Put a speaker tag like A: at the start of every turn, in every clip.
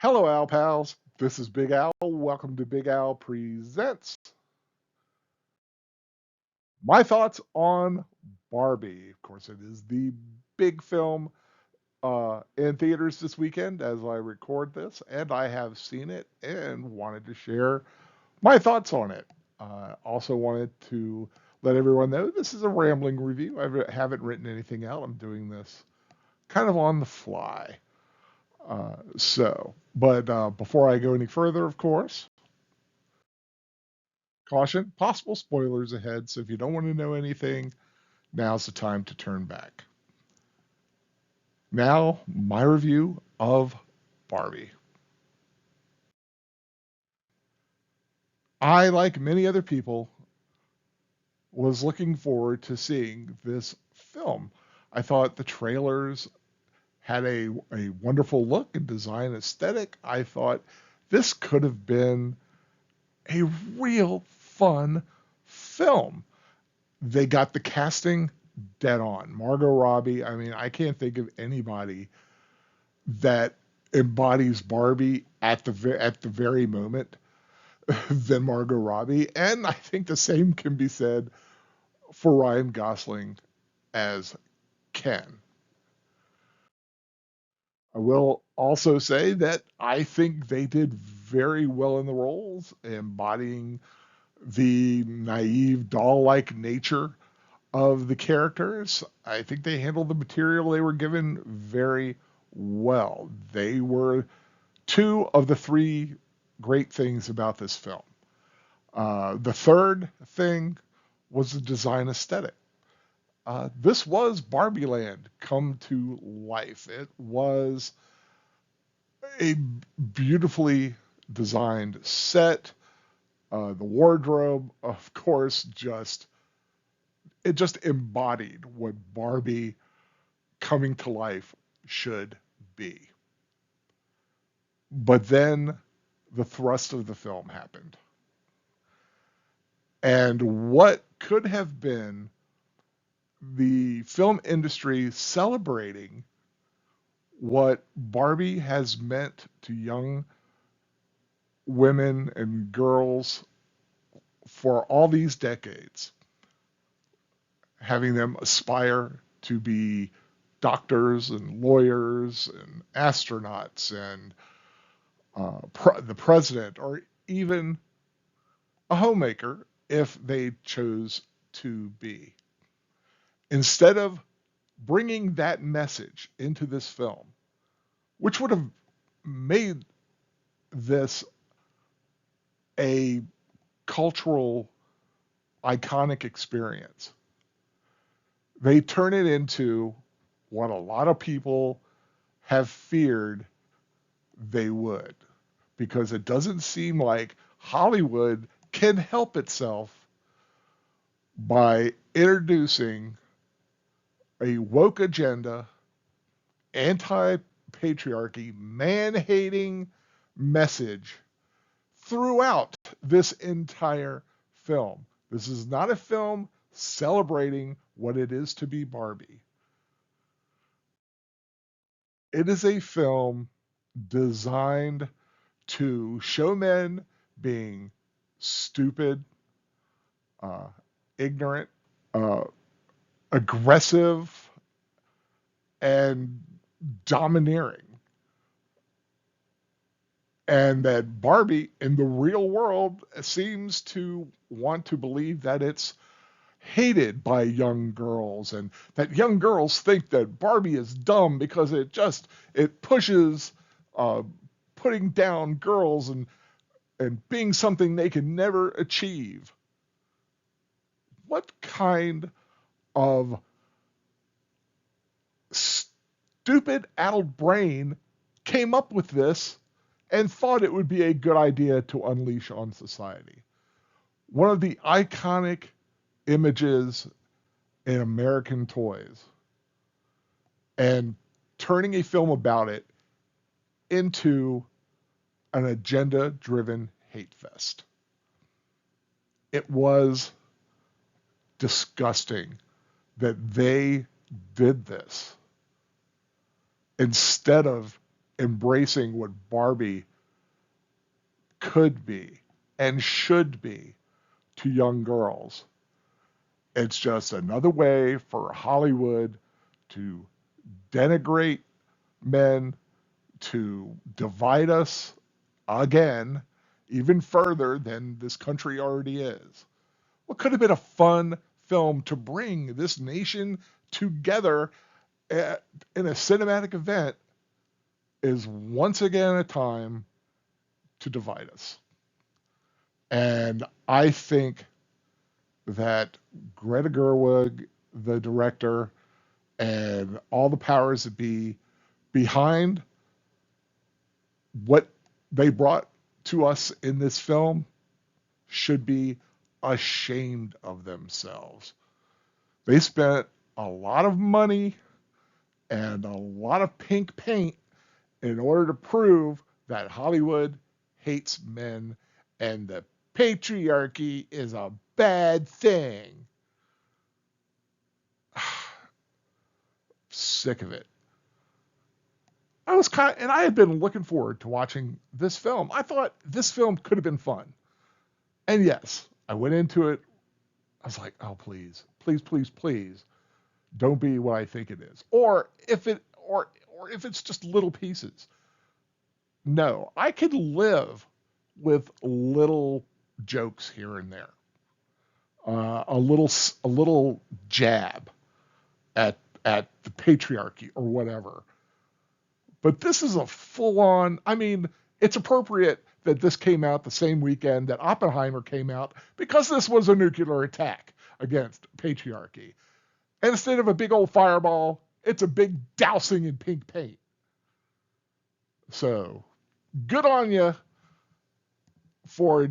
A: Hello, Al Pals. This is Big Al. Welcome to Big Al Presents my thoughts on Barbie. Of course, it is the big film in theaters this weekend as I record this, and I have seen it and wanted to share my thoughts on it. Also, wanted to let everyone know this is a rambling review. I haven't written anything out. I'm doing this kind of on the fly. But before I go any further, of course, caution, possible spoilers ahead. So if you don't want to know anything, now's the time to turn back. Now, my review of Barbie. I, like many other people, was looking forward to seeing this film. I thought the trailers had a wonderful look and design aesthetic. I thought this could have been a real fun film. They got the casting dead on. Margot Robbie, I mean, I can't think of anybody that embodies Barbie at the very moment than Margot Robbie, and I think the same can be said for Ryan Gosling as Ken. I will also say that I think they did very well in the roles, embodying the naive doll-like nature of the characters. I think they handled the material they were given very well. They were two of the three great things about this film. The third thing was the design aesthetic. This was Barbie Land come to life. It was a beautifully designed set. The wardrobe, of course, just embodied what Barbie coming to life should be. But then the thrust of the film happened. And what could have been the film industry celebrating what Barbie has meant to young women and girls for all these decades, having them aspire to be doctors and lawyers and astronauts and the president, or even a homemaker if they chose to be. Instead of bringing that message into this film, which would have made this a cultural iconic experience, they turn it into what a lot of people have feared they would, because it doesn't seem like Hollywood can help itself by introducing a woke agenda, anti patriarchy, man hating message throughout this entire film. This is not a film celebrating what it is to be Barbie. It is a film designed to show men being stupid, uh, ignorant, uh, aggressive, and domineering. And that Barbie in the real world seems to want to believe that it's hated by young girls, and that young girls think that Barbie is dumb because it pushes uh, putting down girls and being something they can never achieve. What kind of stupid adult brain came up with this and thought it would be a good idea to unleash on society? One of the iconic images in American toys, and turning a film about it into an agenda driven hate fest. It was disgusting that they did this instead of embracing what Barbie could be and should be to young girls. It's just another way for Hollywood to denigrate men, to divide us again, even further than this country already is. What could have been a fun film to bring this nation together at, in a cinematic event is once again a time to divide us. And I think that Greta Gerwig, the director, and all the powers that be behind what they brought to us in this film should be ashamed of themselves. They spent a lot of money and a lot of pink paint in order to prove that Hollywood hates men and the patriarchy is a bad thing. Sick of it. And I had been looking forward to watching this film. I thought this film could have been fun. And yes, I went into it. I was like, oh, please, please, please, please, don't be what I think it is. Or if it's just little pieces. No, I could live with little jokes here and there, a little jab at the patriarchy or whatever. But this is a full on. I mean, it's appropriate that this came out the same weekend that Oppenheimer came out because this was a nuclear attack against patriarchy. And instead of a big old fireball, it's a big dousing in pink paint. So good on you for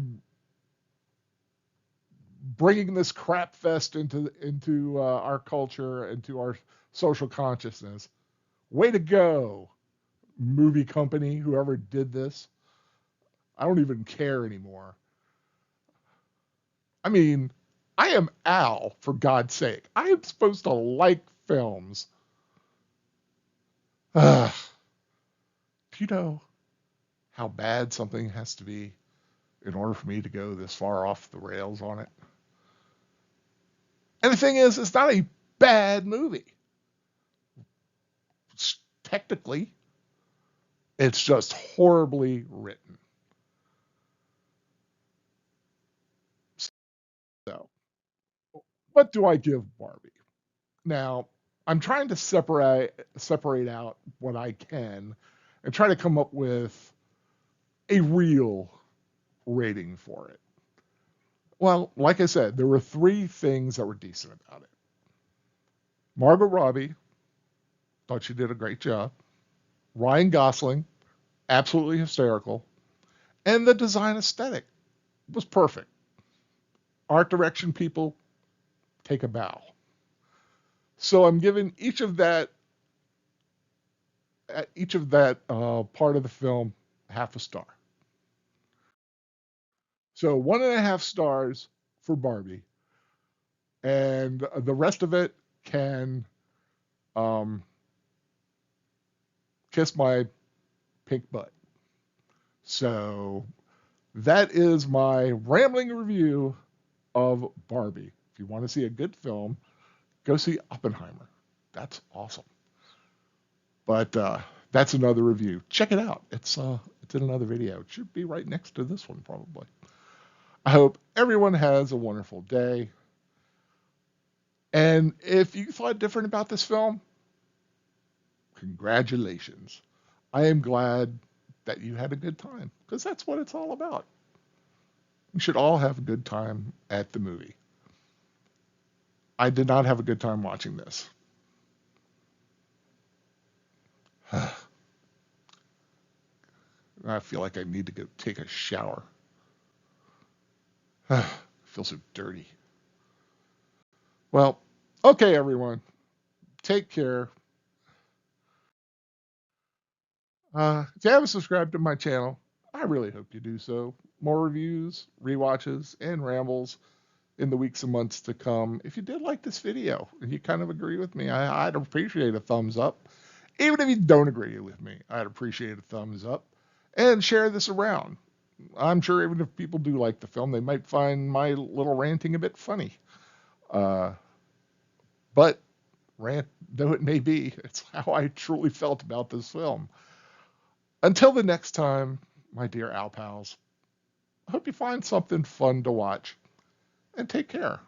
A: bringing this crap fest into our culture, into our social consciousness. Way to go, movie company, whoever did this. I don't even care anymore. I mean, I am Al, for God's sake. I am supposed to like films. Do you know how bad something has to be in order for me to go this far off the rails on it? And the thing is, it's not a bad movie. Technically, it's just horribly written. So, what do I give Barbie? Now, I'm trying to separate out what I can and try to come up with a real rating for it. Well, like I said, there were three things that were decent about it. Margot Robbie, thought she did a great job. Ryan Gosling, absolutely hysterical. And the design aesthetic was perfect. Art direction people, take a bow. So I'm giving each of that part of the film half a star. So 1.5 stars for Barbie, and the rest of it can um, kiss my pink butt. So that is my rambling review of Barbie. If you want to see a good film, go see Oppenheimer. That's awesome. But that's another review. Check it out. It's in another video. It should be right next to this one probably. I hope everyone has a wonderful day. And if you thought different about this film, congratulations. I am glad that you had a good time because that's what it's all about. We should all have a good time at the movie. I did not have a good time watching this. I feel like I need to go take a shower. I feel so dirty. Well, okay, everyone. Take care. If you haven't subscribed to my channel, I really hope you do so. More reviews, rewatches, and rambles in the weeks and months to come. If you did like this video and you kind of agree with me, I'd appreciate a thumbs up. Even if you don't agree with me, I'd appreciate a thumbs up and share this around. I'm sure even if people do like the film, they might find my little ranting a bit funny. Uh, but rant though it may be, it's how I truly felt about this film. Until the next time, my dear Al pals, I hope you find something fun to watch and take care.